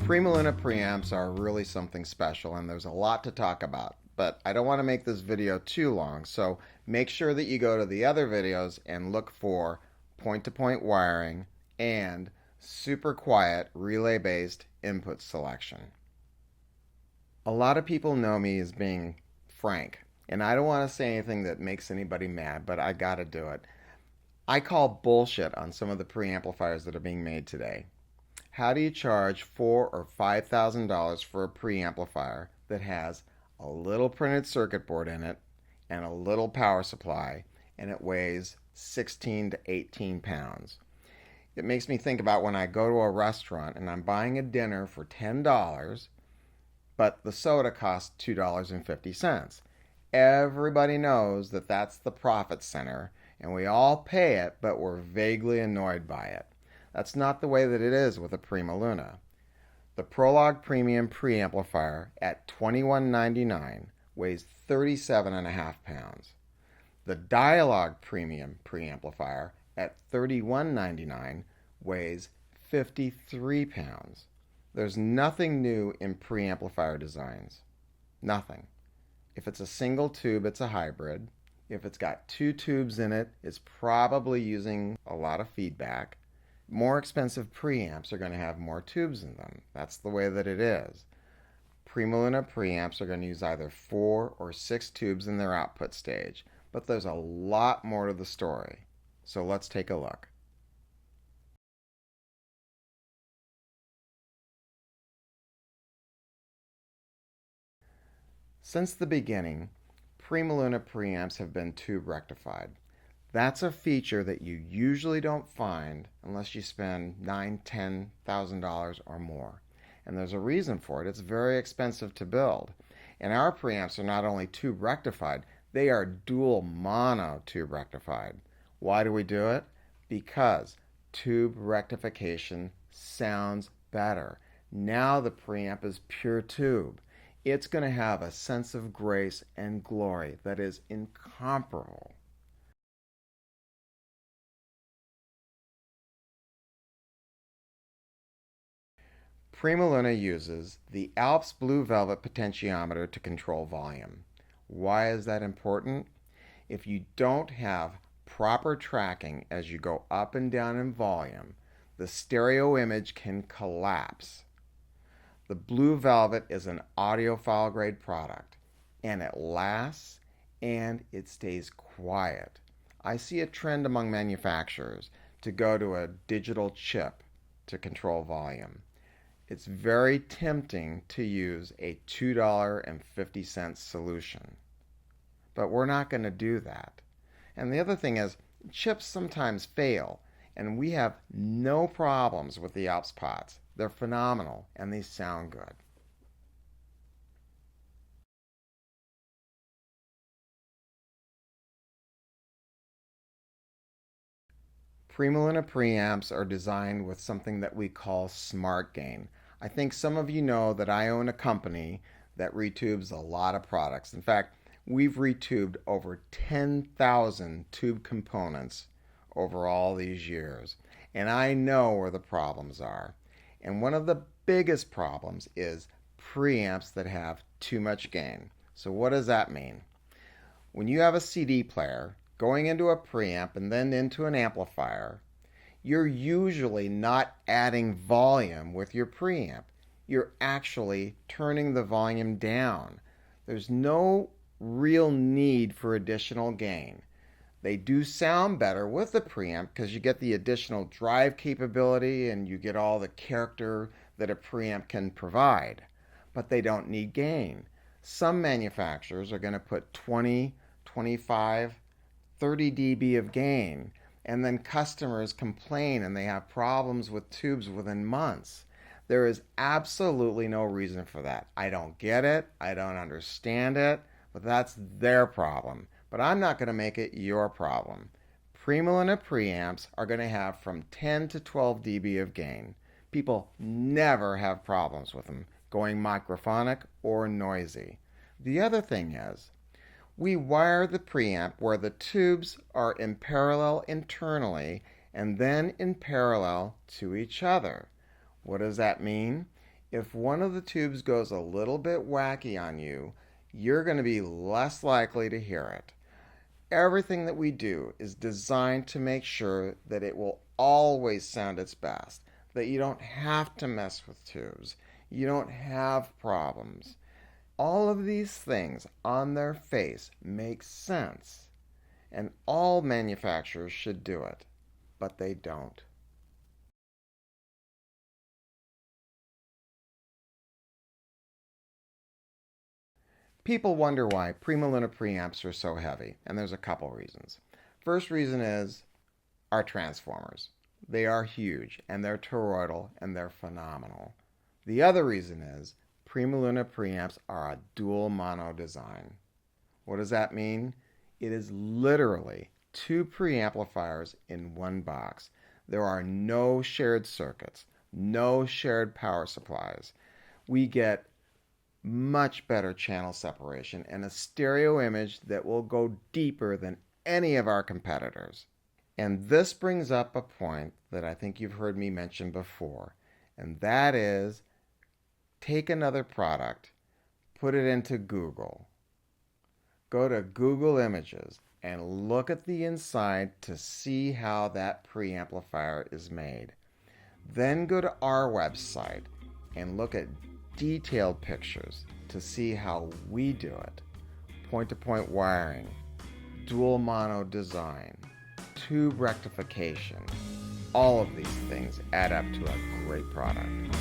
PrimaLuna preamps are really something special, and there's a lot to talk about. But I don't want to make this video too long, so make sure that you go to the other videos and look for point-to-point wiring and super quiet relay-based input selection. A lot of people know me as being frank, and I don't want to say anything that makes anybody mad, but I gotta do it. I call bullshit on some of the preamplifiers that are being made today. How do you charge $4,000 or $5,000 for a preamplifier that has a little printed circuit board in it and a little power supply, and it weighs 16 to 18 pounds? It makes me think about when I go to a restaurant and I'm buying a dinner for $10, but the soda costs $2.50. Everybody knows that that's the profit center, and we all pay it, but we're vaguely annoyed by it. That's not the way that it is with a PrimaLuna. The Prologue Premium preamplifier at $21.99 weighs 37.5 pounds. The Dialogue Premium preamplifier at $31.99 weighs 53 pounds. There's nothing new in preamplifier designs. Nothing. If it's a single tube, it's a hybrid. If it's got two tubes in it, it's probably using a lot of feedback. More expensive preamps are going to have more tubes in them. That's the way that it is. PrimaLuna preamps are going to use either 4 or 6 tubes in their output stage, but there's a lot more to the story. So let's take a look. Since the beginning, PrimaLuna preamps have been tube rectified. That's a feature that you usually don't find unless you spend $9,000, $10,000 or more. And there's a reason for it. It's very expensive to build. And our preamps are not only tube rectified, they are dual mono tube rectified. Why do we do it? Because tube rectification sounds better. Now the preamp is pure tube. It's going to have a sense of grace and glory that is incomparable. PrimaLuna uses the Alps Blue Velvet Potentiometer to control volume. Why is that important? If you don't have proper tracking as you go up and down in volume, the stereo image can collapse. The Blue Velvet is an audiophile grade product, and it lasts and it stays quiet. I see a trend among manufacturers to go to a digital chip to control volume. It's very tempting to use a $2.50 solution. But we're not going to do that. And the other thing is, chips sometimes fail, and we have no problems with the Alps pots. They're phenomenal, and they sound good. PrimaLuna preamps are designed with something that we call SmartGain. I think some of you know that I own a company that retubes a lot of products. In fact, we've retubed over 10,000 tube components over all these years. And I know where the problems are. And one of the biggest problems is preamps that have too much gain. So what does that mean? When you have a CD player going into a preamp and then into an amplifier, you're usually not adding volume with your preamp. You're actually turning the volume down. There's no real need for additional gain. They do sound better with the preamp because you get the additional drive capability and you get all the character that a preamp can provide. But they don't need gain. Some manufacturers are going to put 20, 25, 30 dB of gain, and then customers complain and they have problems with tubes within months. There is absolutely no reason for that. I don't get it. I don't understand it. But that's their problem. But I'm not going to make it your problem. PrimaLuna preamps are going to have from 10 to 12 dB of gain. People never have problems with them going microphonic or noisy. The other thing is, we wire the preamp where the tubes are in parallel internally and then in parallel to each other. What does that mean? If one of the tubes goes a little bit wacky on you, you're going to be less likely to hear it. Everything that we do is designed to make sure that it will always sound its best, that you don't have to mess with tubes, you don't have problems. All of these things on their face make sense, and all manufacturers should do it, but they don't. People wonder why PrimaLuna preamps are so heavy, and there's a couple reasons. First reason is our transformers. They are huge, and they're toroidal, and they're phenomenal. The other reason is PrimaLuna preamps are a dual mono design. What does that mean? It is literally two preamplifiers in one box. There are no shared circuits, no shared power supplies. We get much better channel separation and a stereo image that will go deeper than any of our competitors. And this brings up a point that I think you've heard me mention before, and that is take another product, put it into Google. Go to Google Images and look at the inside to see how that preamplifier is made. Then go to our website and look at detailed pictures to see how we do it. Point-to-point wiring, dual mono design, tube rectification. All of these things add up to a great product.